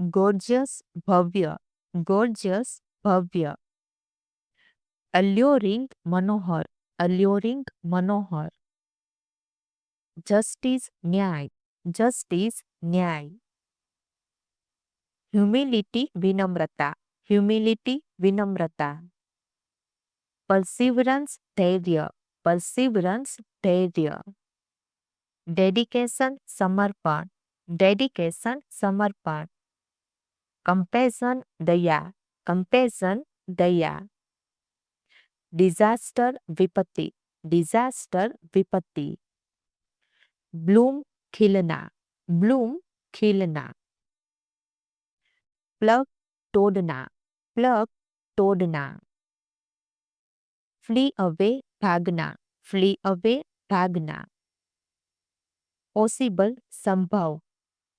gorgeous, भव्य, gorgeous, भव्य. alluring, मनोहर, alluring, मनोहर. justice, न्याय, justice, न्याय. humility, विनम्रता, humility, विनम्रता. perseverance, धैर्य, perseverance, धैर्य. डेडिकेशन, समर्पण, डेडिकेशन, समर्पण. कंपेशन, दया, कंपेशन, दया. डिजास्टर, विपत्ति, डिजास्टर, विपत्ति. ब्लूम, खिलना, ब्लूम, खिलना. प्लग, तोड़ना, प्लग, तोड़ना. फ्ली अवे, भागना, फ्ली अवे, भागना. पॉसिबल, संभव,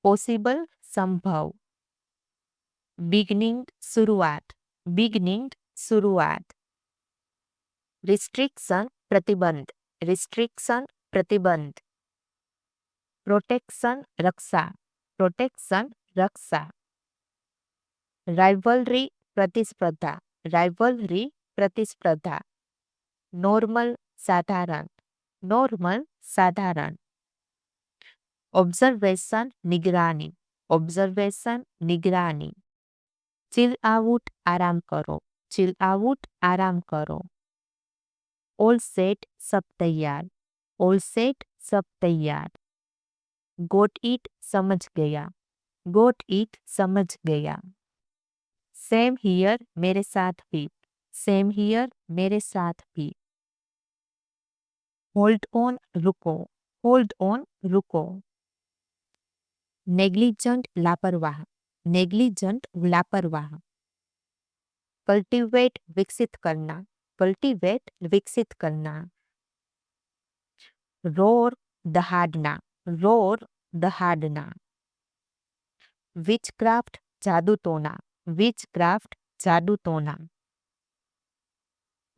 पॉसिबल, संभव. बिगनिंग, शुरुआत, बिगनिंग, शुरुआत. रिस्ट्रिक्शन, प्रतिबंध, रिस्ट्रिक्शन, प्रतिबंध. प्रोटेक्शन, रक्षा, प्रोटेक्शन, रक्षा. राइवलरी, प्रतिस्पर्धा, राइवलरी, प्रतिस्पर्धा. नॉर्मल, साधारण, नॉर्मल, साधारण. ऑब्जर्वेशन, निगरानी, ऑब्जर्वेशन, निगरानी. चिल आउट, आराम करो, चिल आउट, आराम करो. ऑल सेट, सब तैयार, ऑल सेट, सब तैयार. गोट इट, समझ गया, गोट इट, समझ गया. सेम हियर, मेरे साथ भी, सेम हियर, मेरे साथ भी. होल्ड ऑन, रुको, होल्ड ऑन, रुको. नेग्लिजेंट, लापरवाह, नेग्लिजेंट, लापरवाह. कल्टिवेट, विकसित करना, कल्टिवेट, विकसित करना. रोर, दहाड़ना, रोर, दहाड़ना. विचक्राफ्ट, जादू टोना, विचक्राफ्ट, जादू टोना.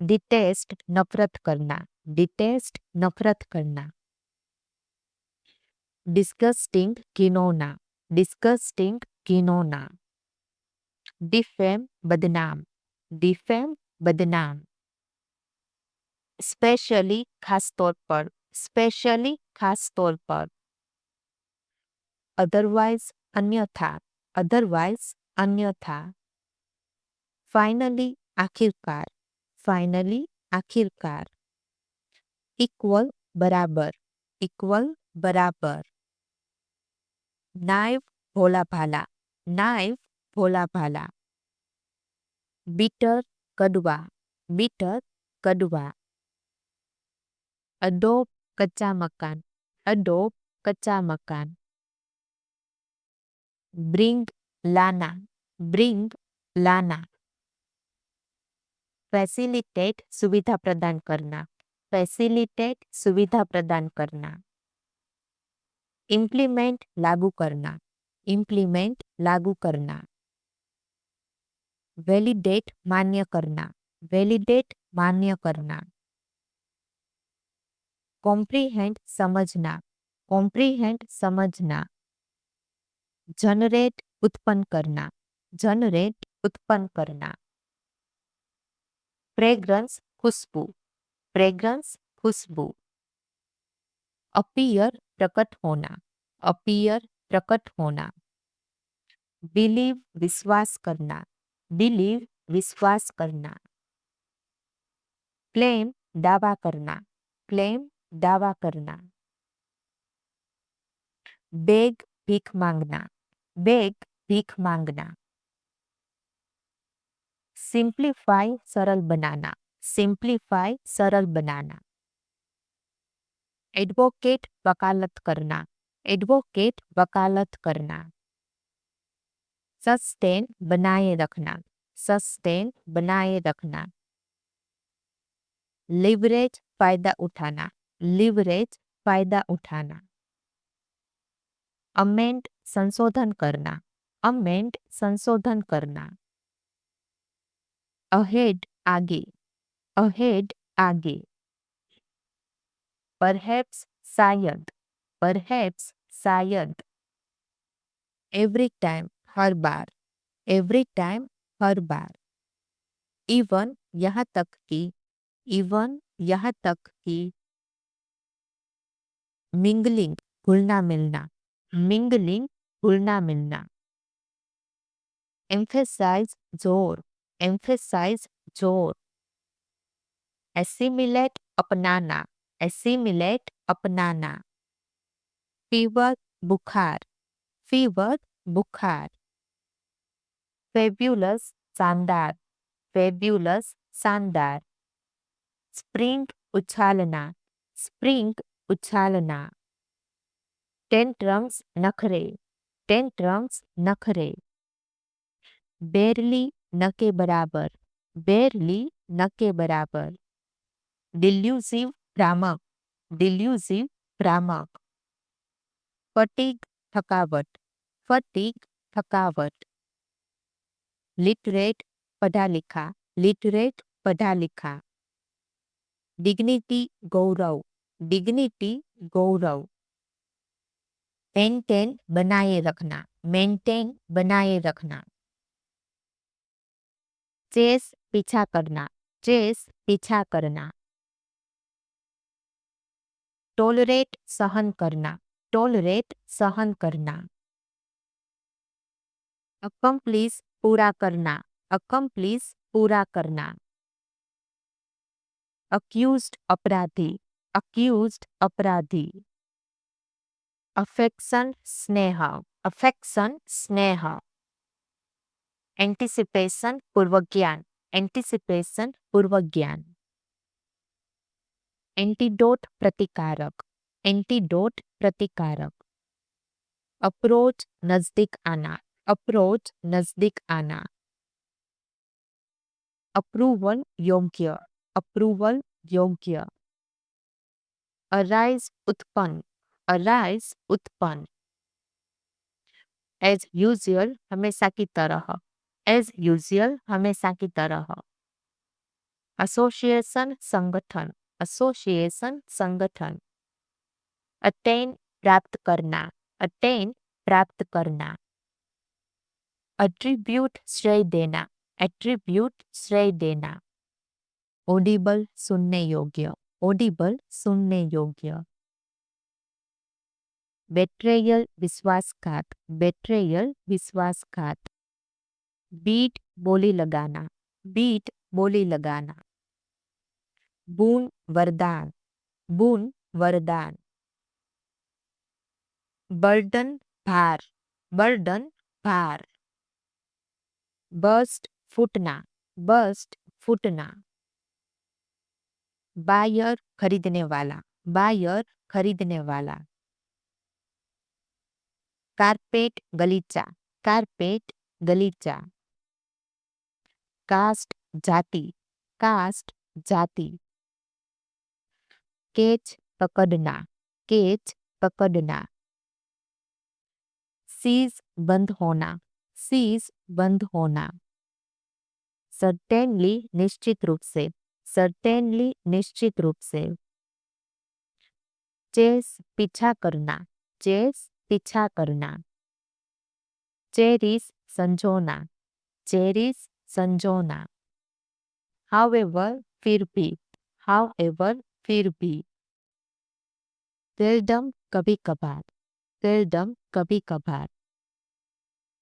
डिटेस्ट, नफरत करना, डिटेस्ट, नफरत करना. डिस्गस्टिंग, घिनौना, डिस्गस्टिंग, घिनौना. डिफेम, बदनाम, डिफेम, बदनाम. स्पेशली, खास तौर पर, स्पेशली, खास तौर पर. अदरवाइज, अन्यथा, अदरवाइज, अन्यथा. फाइनली, आखिरकार, फाइनली, आखिरकार. इक्वल, बराबर, इक्वल, बराबर. नाइव, भोला भाला, नाइव, भोला भाला. बिटर, कड़वा, बिटर, कड़वा. अडोब, कच्चा मकान, अडोब, कच्चा मकान. ब्रिंग, लाना, ब्रिंग, लाना. फैसिलिटेट, सुविधा प्रदान करना, फैसिलिटेट, सुविधा प्रदान करना. इम्प्लीमेंट, लागू करना, इम्प्लीमेंट, लागू करना. वैलिडेट, मान्य करना, वैलिडेट, मान्य करना. कॉम्प्रीहेंड, समझना, कॉम्प्रीहेंड, समझना. जनरेट, उत्पन्न करना, जनरेट, उत्पन्न करना. फ्रेग्रेंस, खुशबू, फ्रेग्रेंस, खुशबू. अपीयर, प्रकट होना, अपीयर, प्रकट होना. बिलीव, विश्वास करना, बिलीव, विश्वास करना. क्लेम, दावा करना, क्लेम, दावा करना. बेग, भीख मांगना, बेग, भीख मांगना. सिंप्लीफाई, सरल बनाना, सिंप्लीफाई, सरल बनाना. एडवोकेट, वकालत करना, एडवोकेट, वकालत करना. सस्टेन, बनाए रखना, सस्टेन, बनाए रखना. लिवरेज, फायदा उठाना, लिवरेज, फायदा उठाना. अमेंड, संशोधन करना, अमेंड, संशोधन करना. अहेड, आगे, अहेड, आगे. परहैप्स, शायद, परहैप्स, शायद. एवरी टाइम, हर बार, एवरी टाइम, हर बार। इवन यहाँ तक कि, इवन यहाँ तक कि। मिंगलिंग घुलना मिलना, मिंगलिंग घुलना मिलना। एम्फेसाइज जोर, एम्फेसाइज जोर। एसिमिलेट अपनाना, एसिमिलेट अपनाना। फीवर बुखार, फीवर बुखार। फेब्यूलस शानदार, फेब्यूलस शानदार। स्प्रिंग उछालना, स्प्रिंग उछालना। टेंट्रम्स नखरे, टेंट्रम्स नखरे। बेरली न के बराबर, बेरली न के बराबर। डिल्यूसिव भ्रामक, डिल्यूसिव भ्रामक। फटीग थकावट, फटीग थकावट। लिटरेट पढ़ा लिखा, लिटरेट पढ़ा लिखा। डिग्निटी गौरव, डिग्निटी गौरव। मेंटेन बनाए रखना, मेंटेन बनाए रखना। चेस पीछा करना, चेस पीछा करना। टोलरेट सहन करना, टोलरेट सहन करना। अकम्प्लिस पूरा करना, अकम्प्लिस पूरा करना। अक्यूज्ड अपराधी, अक्यूज्ड अपराधी। अफेक्शन स्नेह, अफेक्शन स्नेह। एंटिसिपेशन पूर्व ज्ञान, एंटिसिपेशन पूर्व ज्ञान। एंटीडोट प्रतिकारक, एंटीडोट प्रतिकारक। अप्रोच नजदीक आना, अप्रोच नजदीक आना। अप्रूवल योग्य, अप्रूवल योग्य। अराइज उत्पन्न, अराइज उत्पन्न। एज यूजुअल हमेशा की तरह, एज यूजुअल हमेशा की तरह। एसोसिएशन संगठन, एसोसिएशन संगठन। अटेन प्राप्त करना, अटेन प्राप्त करना। एट्रीब्यूट श्रेय देना, एट्रीब्यूट श्रेय देना। ऑडिबल सुनने योग्य, ऑडिबल सुनने योग्य। बेट्रेयल विश्वासघात, बेट्रेयल विश्वासघात। बीट बोली लगाना, बीट बोली लगाना। बून वरदान, बून वरदान। बर्डन भार, बर्डन भार। बस्ट फूटना, बस्ट फूटना। बायर खरीदने वाला, बायर खरीदने वाला। कारपेट गलीचा, कारपेट गलीचा। कास्ट जाति, कास्ट जाति। केच पकड़ना, केच पकड़ना। सीज बंद होना, सीज बंद होना। सर्टेनली निश्चित रूप से, सर्टेनली निश्चित रूप से। चेस पीछा करना, चेस पीछा करना। चेरिस संजोना, चेरिस संजोना। हाउएवर फिर भी, हाउएवर फिर भी। सेल्डम कभी कभार, सेल्डम कभी कभार।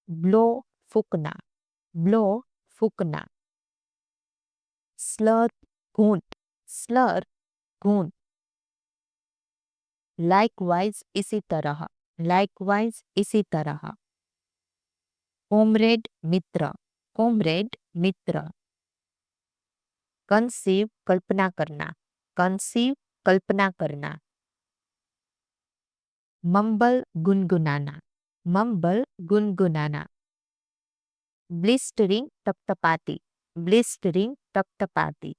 ब्लो फूकना, ब्लो फूकना। स्लर घूंट, स्लर घूंट। लाइकवाइज इसी तरह, लाइकवाइज इसी तरह। कॉमरेड मित्र, कॉमरेड मित्र। कंसीव कल्पना करना, कंसीव कल्पना करना। मम्बल गुनगुनाना, मम्बल गुनगुनाना। ब्लिस्टरिंग टपटपाती, ब्लिस्टरिंग टपटपाती।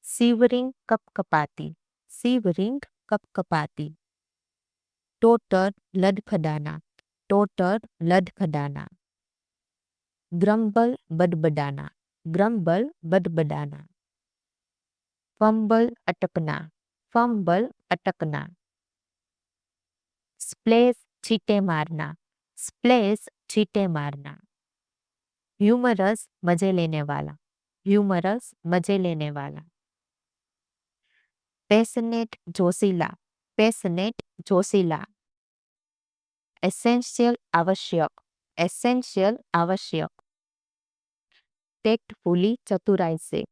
सीवरिंग कपकपाती, सीवरिंग कपकपाती। टोटर लडखडाना, टोटर लडखडाना। ग्रम्बल बडबडाना, ग्रम्बल बडबडाना। फंबल अटकना, फंबल अटकना। स्प्लेश छींटे मारना, स्प्लेश छींटे मारना। ह्यूमरस मजे लेने वाला, ह्यूमरस मजे लेने वाला। पैशनेट जोशीला, पैशनेट जोशीला। एसेंशियल आवश्यक, एसेंशियल आवश्यक। टेक्टफुली चतुराई से,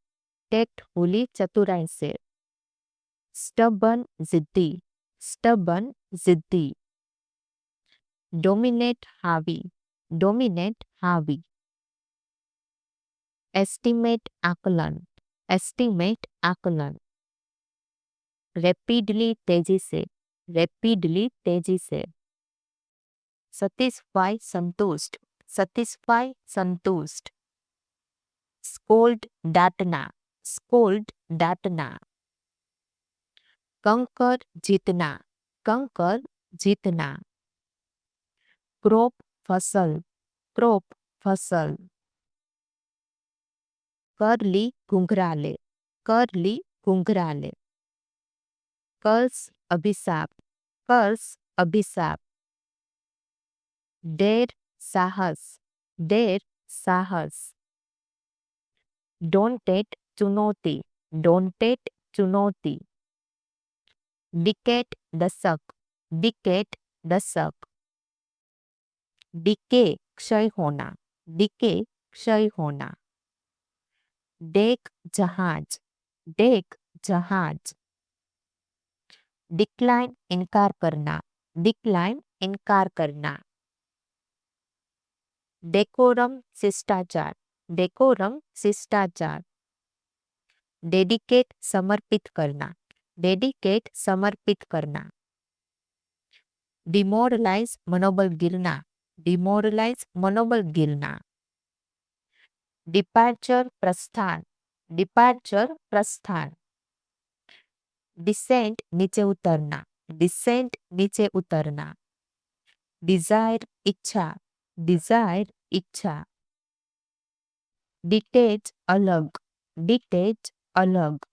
टेक्टफुली चतुराई से। स्टबन जिद्दी, स्टबन जिद्दी। डोमिनेट हावी, डोमिनेट हावी। एस्टिमेट आकलन, एस्टिमेट आकलन। रैपिडली तेजी से, रैपिडली तेजी से। सैटिस्फाई संतुष्ट, सैटिस्फाई संतुष्ट। स्कोल्ड डांटना, स्कोल्ड डांटना। कंकर जीतना, कंकर जीतना। क्रॉप फसल, क्रॉप फसल। करली घुंघराले, करली घुंघराले। कर्स अभिशाप, कर्स अभिशाप। डेर साहस, डेर साहस। डोंटेट चुनौती, डोंटेट चुनौती। डिकेट दशक, डिकेट दशक। डिके क्षय होना, डिके क्षय होना। डेक जहाज, डेक जहाज। डिक्लाइन इनकार करना, डिक्लाइन इनकार करना। डेकोरम शिष्टाचार, डेकोरम शिष्टाचार। डेडिकेट समर्पित करना, डेडिकेट समर्पित करना। डिमोरलाइज मनोबल गिरना, डिमोरलाइज मनोबल गिरना। डिपार्चर प्रस्थान, डिपार्चर प्रस्थान। डिसेंट नीचे उतरना, डिसेंट नीचे उतरना। डिजायर इच्छा, डिजायर इच्छा। डिटेच अलग, डिटेच अलग।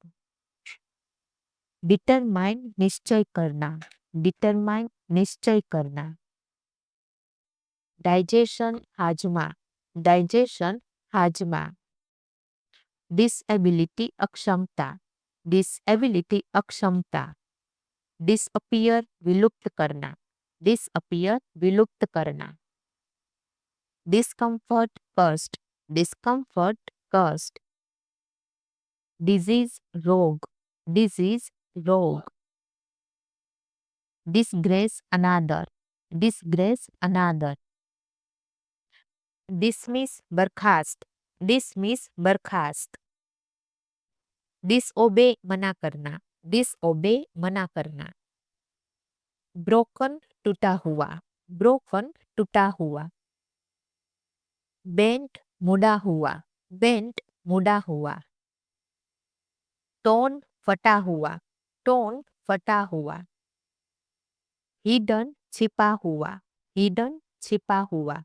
डिटरमाइन निश्चय करना, डिटरमाइन निश्चय करना। डाइजेशन हाजमा, डाइजेशन हाजमा। डिसएबिलिटी अक्षमता, डिसएबिलिटी अक्षमता। डिसअपियर विलुप्त करना, डिसअपियर विलुप्त करना। डिस्कम्फर्ट कस्ट, डिस्कम्फर्ट कस्ट। डिजीज रोग, डिजीज रोग। डिसग्रेस अनादर, डिसग्रेस अनादर। डिसमिस बर्खास्त, डिसमिस बर्खास्त। डिसओबे मना करना, डिसओबे मना करना। ब्रोकन टूटा हुआ, ब्रोकन टूटा हुआ। बेंट मुड़ा हुआ, बेंट मुड़ा हुआ। टोन फटा हुआ, टोन फटा हुआ। हिडन छिपा हुआ, हिडन छिपा हुआ।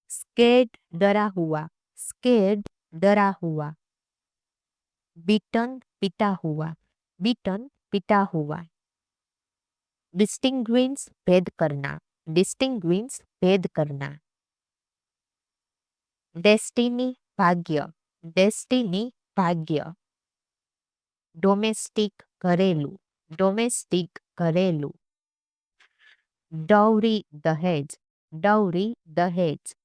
स्केर्ड डरा हुआ, स्केर्ड डरा हुआ। बीटन पिटा हुआ, बीटन पिटा हुआ। डिस्टिंग्विश भेद करना, डिस्टिंग्विश भेद करना। डेस्टिनी भाग्य, डेस्टिनी भाग्य। डोमेस्टिक घरेलू, डोमेस्टिक घरेलू। डाउरी दहेज, डाउरी दहेज।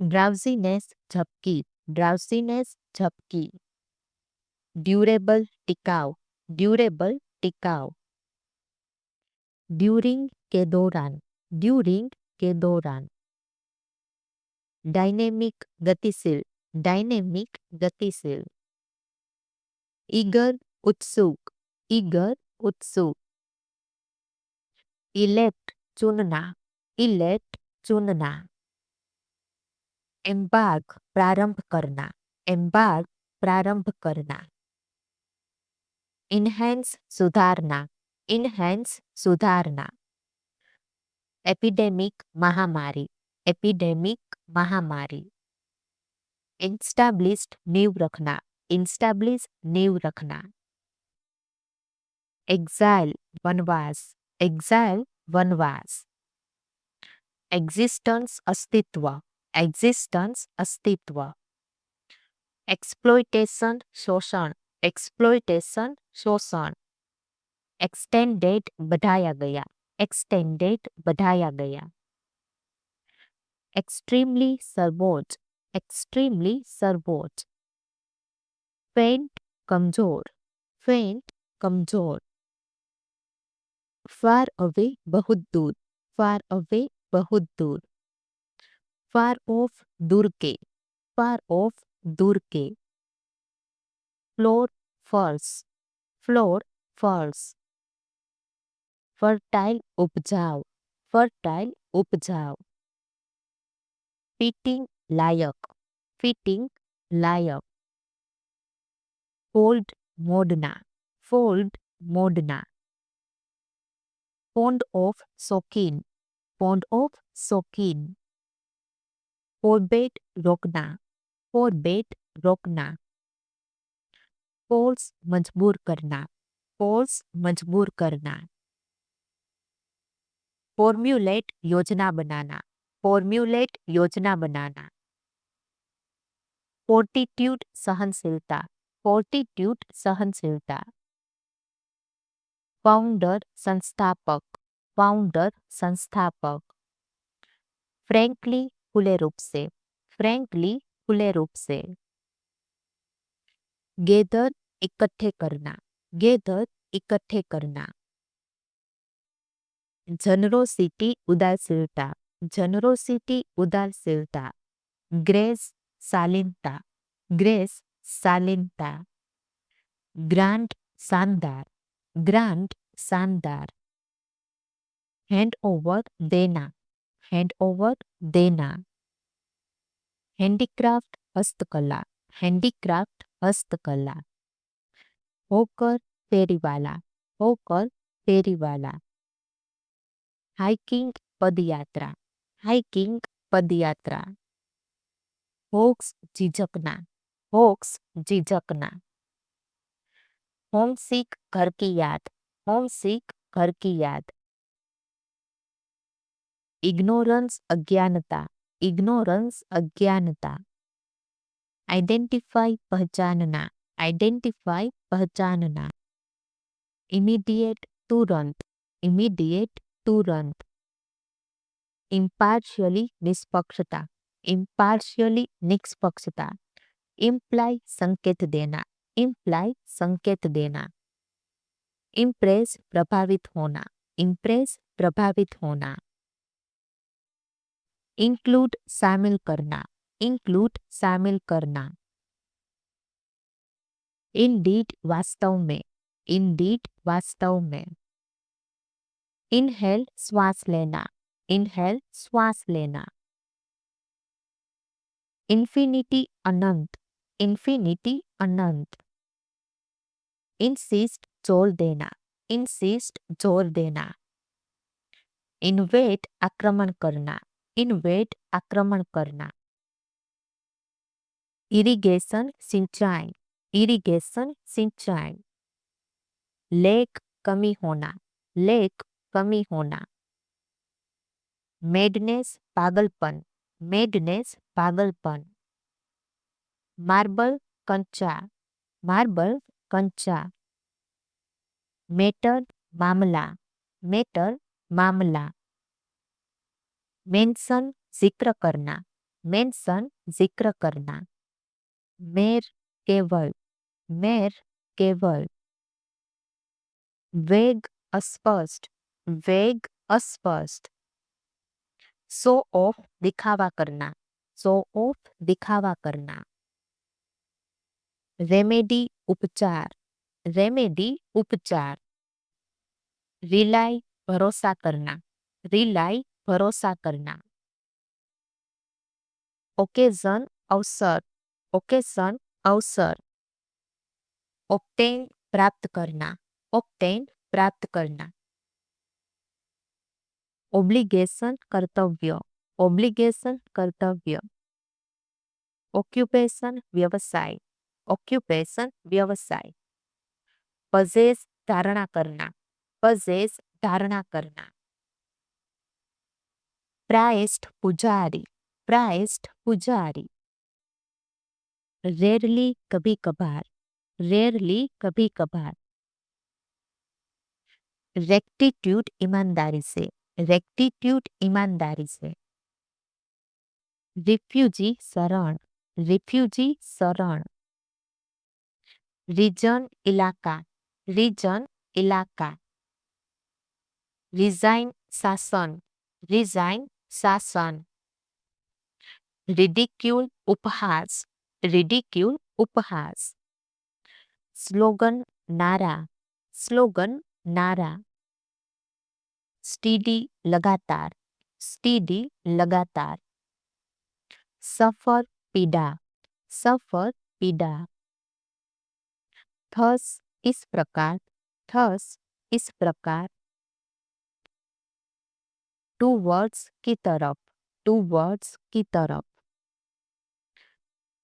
ड्राउजीनेस झपकी, ड्राउजीनेस झपकी। ड्यूरेबल टिकाऊ, ड्यूरेबल टिकाऊ। ड्यूरिंग के दौरान, ड्यूरिंग के दौरान। डायनेमिक गतिशील, डायनेमिक गतिशील। ईगर उत्सुक, ईगर उत्सुक। इलेक्ट चुनना, इलेक्ट चुनना। एम्बार्क प्रारंभ करना, एम्बार्क प्रारंभ करना। इनहेंस सुधारना, इनहेंस सुधारना। एपिडेमिक महामारी, एपिडेमिक महामारी। इंस्टाब्लिश्ड नींव रखना, इंस्टाब्लिश नींव रखना। एग्जाइल वनवास, एग्जाइल वनवास। एक्झिस्टन्स अस्तित्व, एक्झिस्टन्स अस्तित्व. एक्सप्लोइटेशन शोषण, एक्सप्लोइटेशन शोषण. एक्सटेंडेड बढ़ाया गया, एक्सटेंडेड बढ़ाया गया. एक्सट्रीमली सर्वोच्च, एक्सट्रीमली सर्वोच्च. फेंट कमजोर, फेंट कमजोर. फार अवे बहुत दूर, फार अवे बहुत दूर. फार ऑफ दूर के, फार ऑफ दूर के. फ्लोर फर्स, फ्लोर फर्स. फर्टाइल उपजाऊ, फर्टाइल उपजाऊ. फिटिंग लायक, फिटिंग लायक. फोल्ड मोडना, फोल्ड मोडना. फोंड ऑफ शौकीन, फोंड ऑफ शौकीन. फोरबेट रोकना, फोरबेट रोकना. फोर्स मजबूर करना, फोर्स मजबूर करना. फॉर्म्यूलेट योजना बनाना, फॉर्म्यूलेट योजना बनाना. फोर्टिट्यूड सहनशीलता, फोर्टिट्यूड सहनशीलता. फाउंडर संस्थापक, फाउंडर संस्थापक. फ्रैंकली खुले रूप से, फ्रैंकली खुले रूप से. गेदर इकट्ठे करना, गेदर इकट्ठे करना. जनरोसिटी उदारशीलता, जनरोसिटी उदारशीलता. ग्रेस शालीनता, ग्रेस शालीनता. ग्रांड शानदार, ग्रांड शानदार. हैंड ओवर देना, हैंड ओवर देना. हैंडीक्राफ्ट हस्तकला, हैंडीक्राफ्ट हस्तकला. होकर फेरीवाला, होकर फेरीवाला. हाइकिंग पदयात्रा, हाइकिंग पदयात्रा. होक्स झिझकना, होक्स झिझकना. होमसिक घर की याद, होमसिक घर की याद. इग्नोरेंस अज्ञानता, इग्नोरेंस अज्ञानता. आइडेंटिफाई पहचानना, आइडेंटिफाई पहचानना. इमीडिएट तुरंत, इमीडिएट तुरंत. इम्पार्शियली निष्पक्षता, इम्पार्शियली निष्पक्षता. इम्प्लाई संकेत देना, इम्प्लाई संकेत देना. इम्प्रेस प्रभावित होना, इम्प्रेस प्रभावित होना. इंक्लूड शामिल करना, इंक्लूड शामिल करना. इंडीड वास्तव में, इंडीड वास्तव में. इनहेल श्वास लेना, इनहेल श्वास लेना. इन्फिनिटी अनंत, इन्फिनिटी अनंत. इंसिस्ट जोर देना, इंसिस्ट जोर देना. इन्वेट आक्रमण करना, इन्वेट आक्रमण करना. इरिगेशन सिंचाई, इरिगेशन सिंचाई. लेक कमी होना, लेक कमी होना. मेडनेस पागलपन, मेडनेस पागलपन. मार्बल कंचा, मार्बल कंचा. मेटर मामला, मेटर मामला. मेंशन जिक्र करना, मेंशन जिक्र करना. मेर केवल, मेर केवल. वेग अस्पष्ट, वेग अस्पष्ट. शो ऑफ दिखावा करना, शो ऑफ दिखावा करना. रेमेडी उपचार, रेमेडी उपचार. रिलाई भरोसा करना, रिलाई भरोसा करना. ओकेजन अवसर, ओकेजन अवसर. ऑब्टेन प्राप्त करना, ऑब्टेन प्राप्त करना. ओब्लिगेशन कर्तव्य, ओब्लिगेशन कर्तव्य. ऑक्युपेशन व्यवसाय, ऑक्युपेशन व्यवसाय. पजेस धारणा करना, पजेस धारणा करना. प्राइस्ड पुजारी, प्राइस्ड पुजारी। रेयरली कभी कभार, रेयरली कभी कभार। रेक्टिट्यूड ईमानदारी से, रेक्टिट्यूड ईमानदारी से। रिफ्यूजी शरण, रिफ्यूजी शरण। रीजन इलाका, रीजन इलाका। रिजाइन शासन, रिजाइन शासन। रिडिक्यूल उपहास, रिडिक्यूल उपहास। स्लोगन नारा, स्लोगन नारा। स्टीडी लगातार, स्टीडी लगातार। सफर पीड़ा, सफर पीड़ा। थस इस प्रकार, थस इस प्रकार। टू वर्ड्स की तरफ, टू वर्ड्स की तरफ।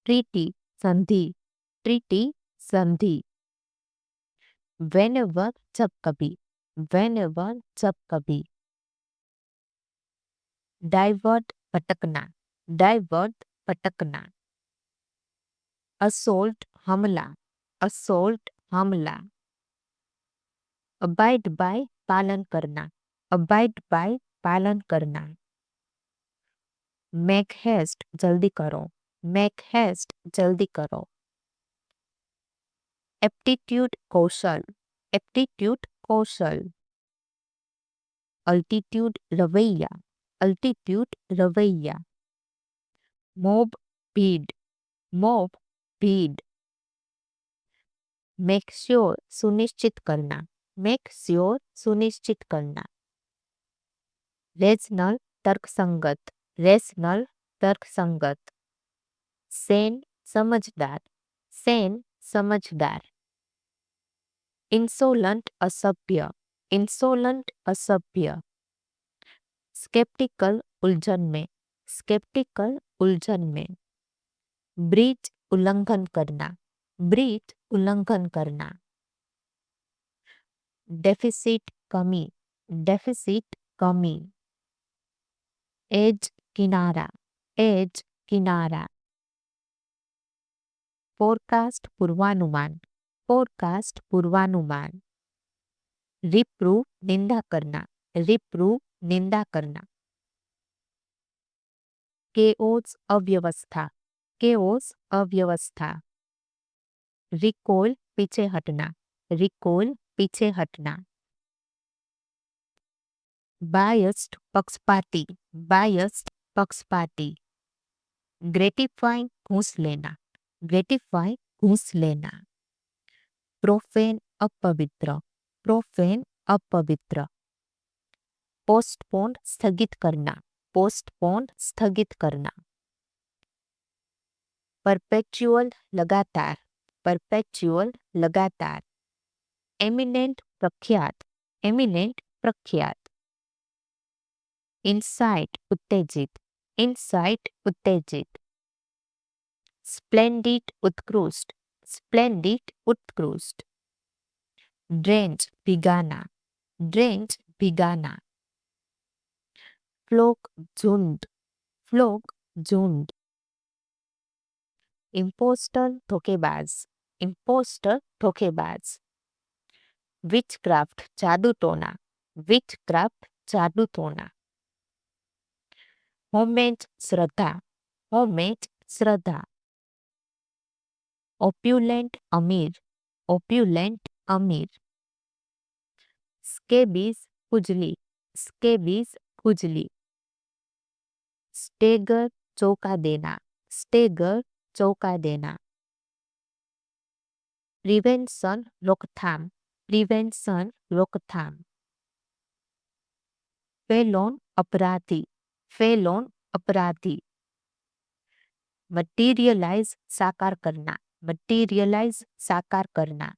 ट्रीटी संधि, ट्रीटी संधि। व्हेनेवर जब कभी, व्हेनेवर जब कभी। डाइवर्ट भटकना, डाइवर्ट भटकना। असोल्ट हमला, असोल्ट हमला। अबाइड बाय पालन करना, अबाइड बाय पालन करना। मेक हेस्ट जल्दी करो, मेक हेस्ट जल्दी करो। एप्टीट्यूड कौशल, एप्टीट्यूड कौशल। अल्टीट्यूड रवैया, अल्टीट्यूड रवैया। मोब भीड़, मोब भीड़। मेक श्योर सुनिश्चित करना, मेक श्योर सुनिश्चित करना। रेजनल तर्कसंगत, रेजनल तर्कसंगत। सेन समझदार, सेन समझदार। इंसोलेंट असभ्य, इंसोलेंट असभ्य। स्केप्टिकल उलझन में, स्केप्टिकल उलझन में। ब्रीच उल्लंघन करना, ब्रीच उल्लंघन करना। डेफिसिट कमी, डेफिसिट कमी। एज किनारा, एज किनारा। फोरकास्ट पूर्वानुमान, फोरकास्ट पूर्वानुमान। रिप्रूव निंदा करना, रिप्रूव निंदा करना। केओस अव्यवस्था, केओस अव्यवस्था। रिकॉल पीछे हटना, रिकॉल पीछे हटना। बायस्ड पक्षपाती, बायस्ड पक्षपाती। ग्रेटिफाई घूस लेना, ग्रेटिफाई घूस लेना। प्रोफेन अपवित्र, प्रोफेन अपवित्र। पोस्टपोन स्थगित करना, पोस्टपोन स्थगित करना। परपेचुअल लगातार, परपेचुअल लगातार। एमिनेंट प्रख्यात, एमिनेंट प्रख्यात। इंसाइट उत्तेजित, इंसाइट उत्तेजित। स्प्लेंडिड उत्कृष्ट, स्प्लेंडिड उत्कृष्ट। ड्रेंच भिगाना, ड्रेंच भिगाना। फ्लोक झुंड, फ्लोक झुंड। इम्पोस्टर धोखेबाज, इम्पोस्टर धोखेबाज। विचक्राफ्ट जादू टोना, विचक्राफ्ट जादू टोना। होमेज श्रद्धा, होमेज श्रद्धा। ओप्युलेंट अमीर, ओप्युलेंट अमीर। स्केबीज खुजली, स्केबीज खुजली। स्टेगर चौका देना, स्टेगर चौका देना। प्रिवेंशन रोकथाम, प्रिवेंशन रोकथाम। फेलोन अपराधी, फेलोन अपराधी। मटीरियलाइज साकार करना, मटीरियलाइज साकार करना।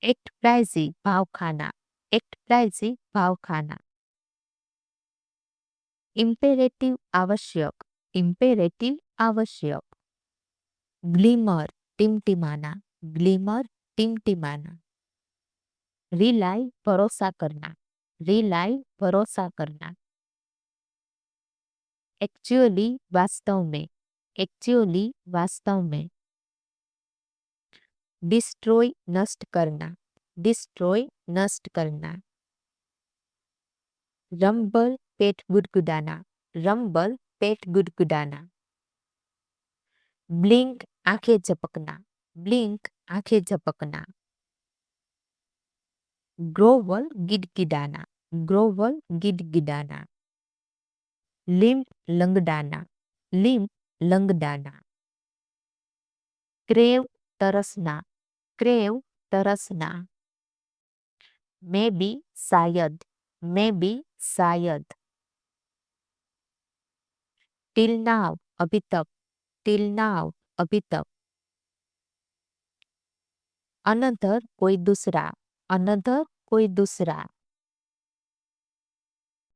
एक्ट प्राइजी भाव खाना, एक्ट प्राइजी भाव खाना। इम्पेरेटिव आवश्यक, इम्पेरेटिव आवश्यक। ग्लिमर टिमटिमाना, ग्लिमर टिमटिमाना। रिलाई भरोसा करना, रिलाई भरोसा करना। एक्चुअली वास्तव में, एक्चुअली वास्तव में। डिस्ट्रॉय नष्ट करना, डिस्ट्रॉय नष्ट करना। रंबल पेट गुदगुदाना, रंबल पेट गुदगुदाना। ब्लिंक आंखें झपकना, ब्लिंक आंखें झपकना। ग्रोवल गिडगिडाना, ग्रोवल गिडगिडाना। लिम्प लंगडाना, लिम्प लंगडाना। क्रेव तरसना, क्रेव तरसना। मे बी शायद, मे बी शायद। टिल नाउ अभी तक, टिल नाउ अभी तक। अनदर कोई दूसरा, अनदर कोई दूसरा।